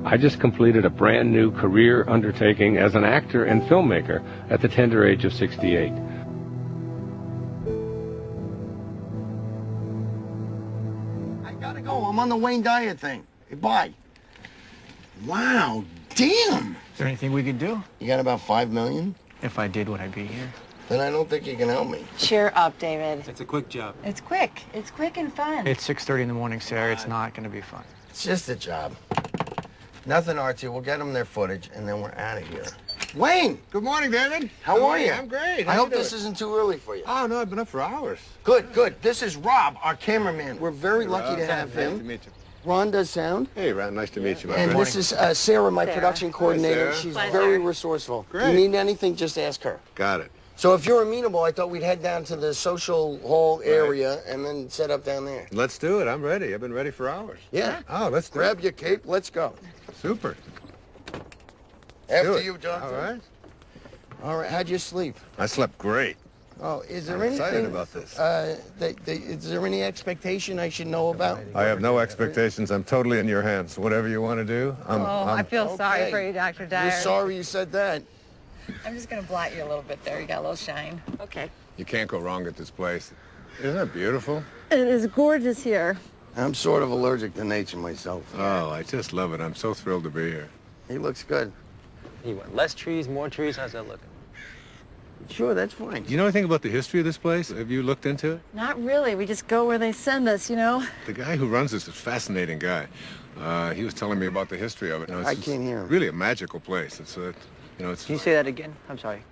I just completed a brand new career undertaking as an actor and filmmaker at the tender age of 68. I gotta go. I'm on the Wayne Dyer thing. Hey, bye. Wow, damn. Is there anything we could do? You got about $5 million? If I did, would I be here? Then I don't think you can help me. Cheer up, David. It's a quick job. It's quick. It's quick and fun. It's 6:30 in the morning, Sarah. It's not going to be fun. It's just a job. Nothing artsy. We'll get them their footage, and then we're out of here. Wayne! Good morning, David. How are you? I'm great. I hope this isn't too early for you. Oh, no, I've been up for hours. Good, good. This is Rob, our cameraman. We're very lucky to have Nice to him. meet you. Ron does sound. Hey, Ron, nice to meet you, my And friend. this is Sarah, my Sarah. production coordinator. Sarah. She's Pleasure. very resourceful. Great. You need anything, just ask her. Got it. So if you're amenable, I thought we'd head down to the social hall area and then set up down there. Let's do it. I'm ready. I've been ready for hours. Yeah. Oh, let's do Grab your cape. Let's go. it. Super. After Do it. you, John. All right. All right. How'd you sleep? I slept great. Oh, is there I'm anything? excited about this. Is there any expectation I should know about? I have no expectations. I'm totally in your hands. Whatever you want to do, I feel sorry Okay. for you, Dr. Dyer. You're sorry you said that. I'm just going to blot you a little bit there. You got a little shine. Okay. You can't go wrong at this place. Isn't it beautiful? It is gorgeous here. I'm sort of allergic to nature myself. Oh, I just love it. I'm so thrilled to be here. He looks good. You want less trees, more trees? How's that looking? Sure, that's fine. Do you know anything about the history of this place? Have you looked into it? Not really. We just go where they send us, you know? The guy who runs this is a fascinating guy. He was telling me about the history of it. You know, I can't hear him. Really a magical place. It's a, you know, it's Can you say that again? I'm sorry.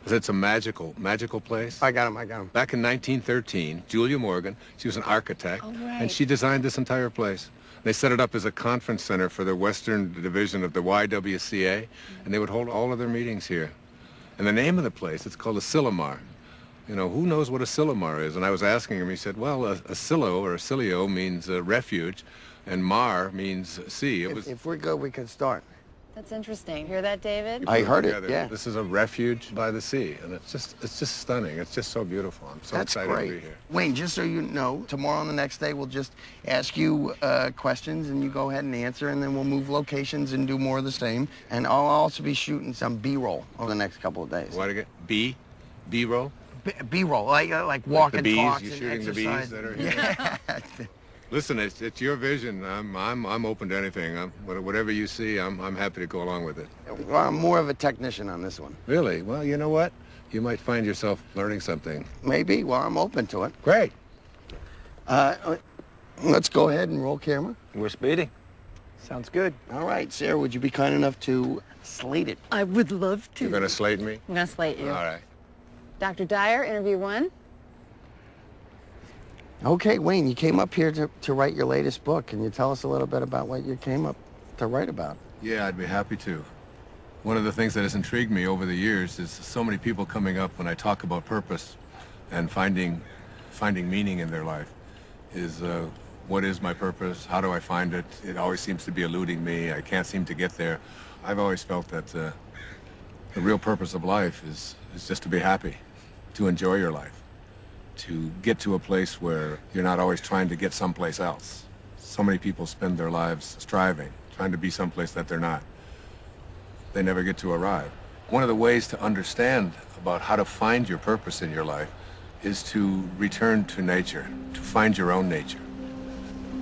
a magical place. I got him. Back in 1913, Julia Morgan, she was an architect, Oh, right. and she designed this entire place. They set it up as a conference center for the Western Division of the YWCA, and they would hold all of their meetings here. And the name of the place, it's called a Silomar. You know, who knows what a Silomar is? And I was asking him, he said, well, a silo or a silio means refuge, and mar means sea. It was. If we're good, we can start. That's interesting. Hear that, David? I heard it, together. yeah. This is a refuge by the sea, and it's just stunning. It's just so beautiful. I'm so That's excited great. to be here. Wayne, just so you know, tomorrow and the next day we'll just ask you questions and you go ahead and answer, and then we'll move locations and do more of the same. And I'll also be shooting some B-roll over the next couple of days. What again? B-roll? B-roll, like walk the and bees? talks You and shooting the bees exercise. that are here? Yeah. Listen, it's your vision. I'm open to anything. Whatever you see, I'm happy to go along with it. Well, I'm more of a technician on this one. Really? Well, you know what? You might find yourself learning something. Maybe. Well, I'm open to it. Great. Let's go ahead and roll camera. We're speeding. Sounds good. All right, Sarah, would you be kind enough to slate it? I would love to. You're going to slate me? I'm going to slate you. All right. Dr. Dyer, interview 1. Okay, Wayne, you came up here to write your latest book. Can you tell us a little bit about what you came up to write about? Yeah, I'd be happy to. One of the things that has intrigued me over the years is so many people coming up when I talk about purpose and finding meaning in their life is what is my purpose? How do I find it? It always seems to be eluding me. I can't seem to get there. I've always felt that the real purpose of life is just to be happy, to enjoy your life, to get to a place where you're not always trying to get someplace else. So many people spend their lives striving, trying to be someplace that they're not. They never get to arrive. One of the ways to understand about how to find your purpose in your life is to return to nature, to find your own nature.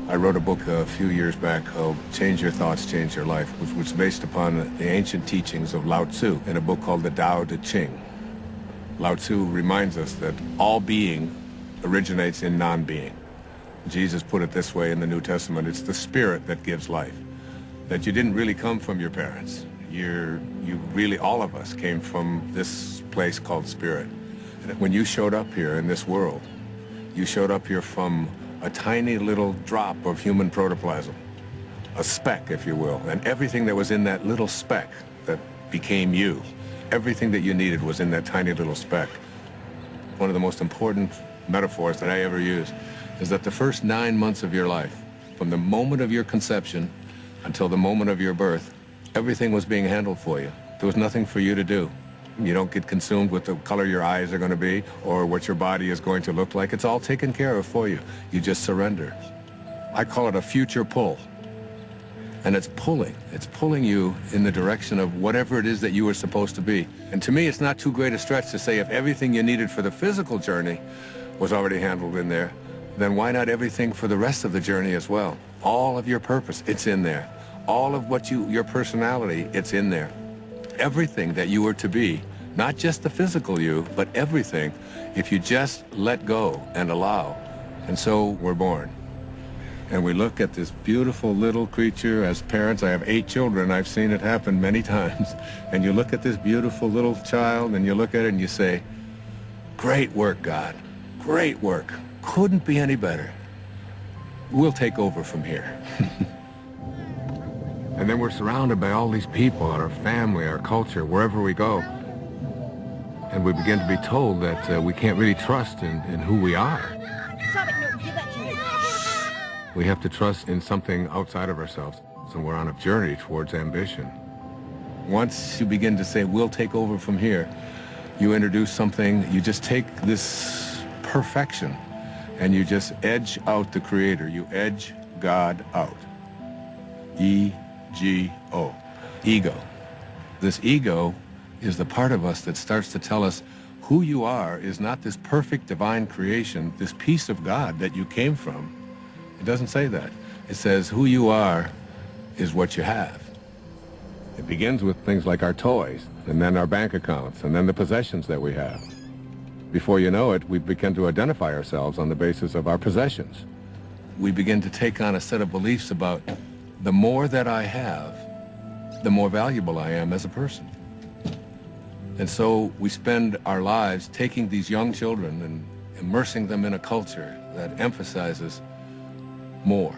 I wrote a book a few years back called Change Your Thoughts, Change Your Life, which was based upon the ancient teachings of Lao Tzu in a book called the Tao Te Ching. Lao Tzu reminds us that all being originates in non-being. Jesus put it this way in the New Testament, it's the spirit that gives life. That you didn't really come from your parents. You really, all of us came from this place called spirit. And when you showed up here in this world, you showed up here from a tiny little drop of human protoplasm, a speck, if you will, and everything that was in that little speck that became you, everything that you needed was in that tiny little speck. One of the most important metaphors that I ever use is that the first 9 months of your life, from the moment of your conception until the moment of your birth, everything was being handled for you. There was nothing for you to do. You don't get consumed with the color your eyes are going to be or what your body is going to look like. It's all taken care of for you. You just surrender. I call it a future pull. and it's pulling you in the direction of whatever it is that you were supposed to be. And to me, it's not too great a stretch to say if everything you needed for the physical journey was already handled in there, then why not everything for the rest of the journey as well? All of your purpose, it's in there. All of what your personality, it's in there. Everything that you were to be, not just the physical you, but everything, if you just let go and allow. And so we're born. And we look at this beautiful little creature. As parents, I have 8 children. I've seen it happen many times. And you look at this beautiful little child, and you look at it and you say, great work, God. Great work. Couldn't be any better. We'll take over from here. And then we're surrounded by all these people, our family, our culture, wherever we go. And we begin to be told that we can't really trust in who we are. We have to trust in something outside of ourselves, and we're on a journey towards ambition. Once you begin to say, we'll take over from here, you introduce something, you just take this perfection, and you just edge out the Creator. You edge God out. E-G-O. Ego. This ego is the part of us that starts to tell us who you are is not this perfect divine creation, this piece of God that you came from. It doesn't say that. It says who you are is what you have. It begins with things like our toys, and then our bank accounts, and then the possessions that we have. Before you know it, we begin to identify ourselves on the basis of our possessions. We begin to take on a set of beliefs about the more that I have, the more valuable I am as a person. And so we spend our lives taking these young children and immersing them in a culture that emphasizes more.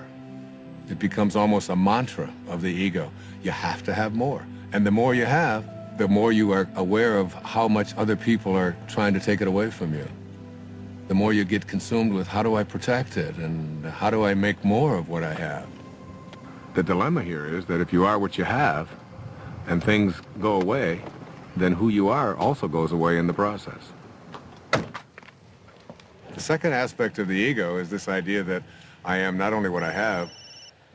It becomes almost a mantra of the ego. You have to have more. And the more you have, the more you are aware of how much other people are trying to take it away from you. The more you get consumed with how do I protect it and how do I make more of what I have. The dilemma here is that if you are what you have and things go away, then who you are also goes away in the process. The second aspect of the ego is this idea that I am not only what I have,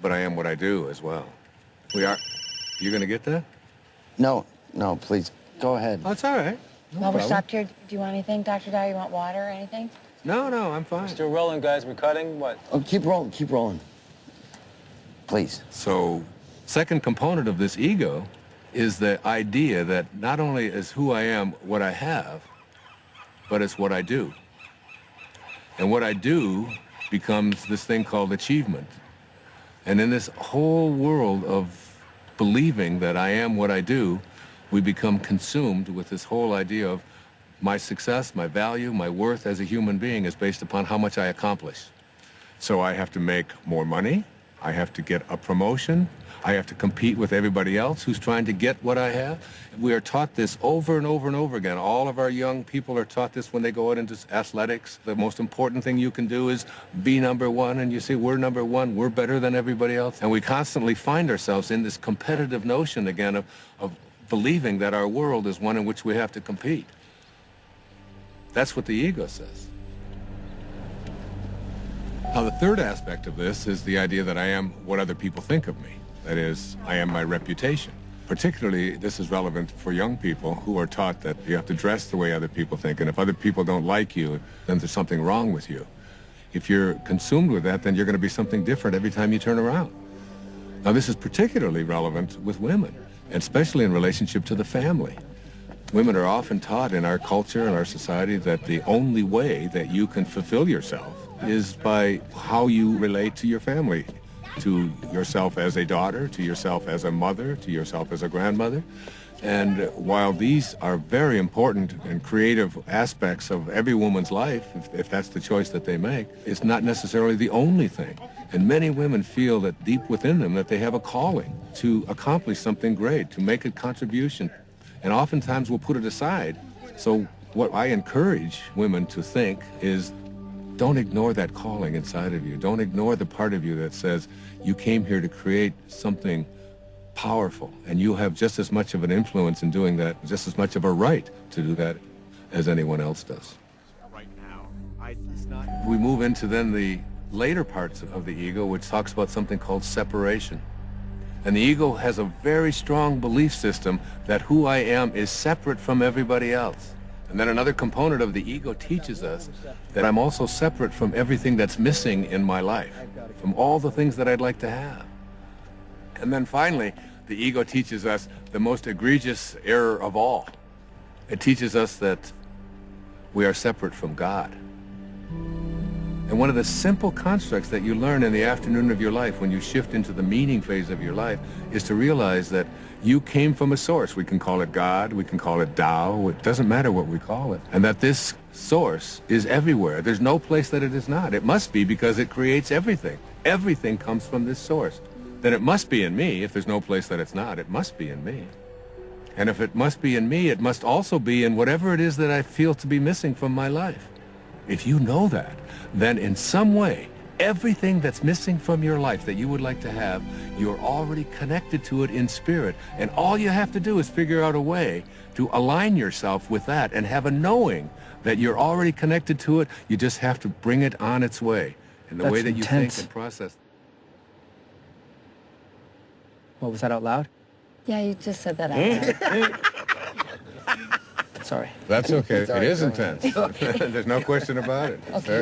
but I am what I do as well. We are... You gonna get that? No, please, go ahead. Oh, it's all right. No While we're problem. stopped here, do you want anything, Dr. Dyer? You want water or anything? No, I'm fine. Still rolling, guys. We're cutting. What? Oh, keep rolling. Please. So, second component of this ego is the idea that not only is who I am what I have, but it's what I do. And what I do becomes this thing called achievement. And in this whole world of believing that I am what I do, we become consumed with this whole idea of my success, my value, my worth as a human being is based upon how much I accomplish. So I have to make more money, I have to get a promotion, I have to compete with everybody else who's trying to get what I have. We are taught this over and over and over again. All of our young people are taught this when they go out into athletics. The most important thing you can do is be number one, and you say, we're number one, we're better than everybody else. And we constantly find ourselves in this competitive notion again of believing that our world is one in which we have to compete. That's what the ego says. Now, the third aspect of this is the idea that I am what other people think of me. That is, I am my reputation. Particularly, this is relevant for young people who are taught that you have to dress the way other people think, and if other people don't like you, then there's something wrong with you. If you're consumed with that, then you're going to be something different every time you turn around. Now, this is particularly relevant with women, especially in relationship to the family. Women are often taught in our culture and our society that the only way that you can fulfill yourself is by how you relate to your family, to yourself as a daughter, to yourself as a mother, to yourself as a grandmother. And while these are very important and creative aspects of every woman's life, if that's the choice that they make, it's not necessarily the only thing. And many women feel that deep within them that they have a calling to accomplish something great, to make a contribution. And oftentimes we'll put it aside. So what I encourage women to think is, don't ignore that calling inside of you. Don't ignore the part of you that says you came here to create something powerful, and you have just as much of an influence in doing that, just as much of a right to do that as anyone else does. Right now, we move into then the later parts of the ego, which talks about something called separation. And the ego has a very strong belief system that who I am is separate from everybody else. And then another component of the ego teaches us that I'm also separate from everything that's missing in my life, from all the things that I'd like to have. And then finally, the ego teaches us the most egregious error of all. It teaches us that we are separate from God. And one of the simple constructs that you learn in the afternoon of your life when you shift into the meaning phase of your life is to realize that you came from a source. We can call it God, we can call it Tao, it doesn't matter what we call it. And that this source is everywhere. There's no place that it is not. It must be because it creates everything. Everything comes from this source. Then it must be in me. If there's no place that it's not, it must be in me. And if it must be in me, it must also be in whatever it is that I feel to be missing from my life. If you know that, then in some way, everything that's missing from your life that you would like to have, you're already connected to it in spirit. And all you have to do is figure out a way to align yourself with that and have a knowing that you're already connected to it. You just have to bring it on its way in the way that you think and process. What was that out loud? Yeah, you just said that out loud. Sorry. That's okay. It is intense. There's no question about it. It's very